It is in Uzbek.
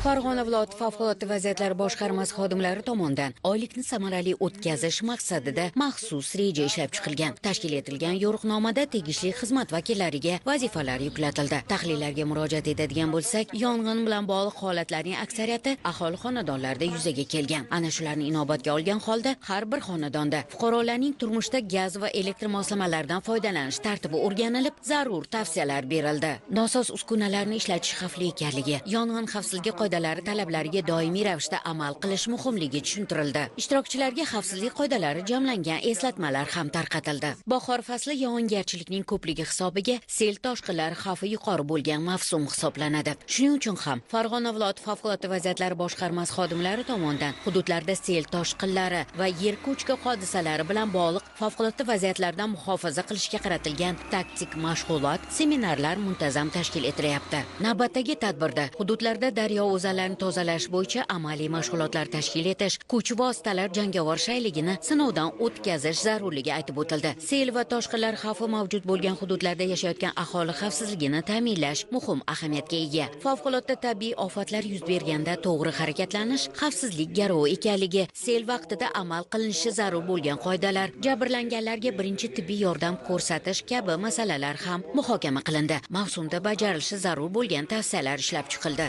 Farg'ona viloyati favqulodda vaziyatlar boshqarmasi xodimlari tomonidan oylikni samarali o'tkazish maqsadida maxsus reja ishlab chiqilgan. Tashkil etilgan yo'riqnomada tegishli xizmat vakillariga vazifalar yuklatildi. Tahlillarga murojaat etadigan bo'lsak, yong'in bilan bog'liq holatlarning aksariyati aholi xonadonlarida yuzaga kelgan. Ana shularni inobatga olgan holda har bir xonadonda fuqarolarning turmushda gaz va elektr moslamalaridan foydalanish tartibi o'rganilib, zarur tavsiyalar berildi. Nosoz uskunalarni ishlatish xavfli ekanligi, yong'in xavfsizligi qoidalari talablariga doimiy ravishda amal qilish muhimligi tushuntirildi. Ishtirokchilarga xavfsizlik qoidalari jamlangan eslatmalar ham tarqatildi. Bahor fasli yog'ingarchilikning ko'pligi hisobiga sel toshqinlar xavfi yuqori bo'lgan mavsum hisoblanadi. Shuning uchun ham Farg'ona viloyati favqulodda vaziyatlar boshqarmasi xodimlari tomonidan hududlarda sel toshqinlari va yer ko'chki hodisalari bilan bog'liq favqulodda vaziyatlardan muhofaza qilishga qaratilgan taktik mashg'ulot, seminarlar muntazam tashkil etilyapti. Navbatdagi tadbirda hududlarda daryo o'zalarini tozalash bo'yicha amaliy mashg'ulotlar tashkil etish, kuch vositalar jangovar shayligini sinovdan o'tkazish zarurligi aytib o'tildi. Sel va toshqinlar xavfi mavjud bo'lgan hududlarda yashayotgan aholi xavfsizligini ta'minlash muhim ahamiyatga ega. Favqulodda tabiiy ofatlar yuz berganda to'g'ri harakatlanish xavfsizlik garovi ekanligi, sel vaqtida amal qilinishi zarur bo'lgan qoidalar, jabrlanganlarga birinchi tibbiy yordam ko'rsatish kabi masalalar ham muhokama qilindi. Mavsumda bajarilishi zarur bo'lgan tavsiyalar ishlab chiqildi.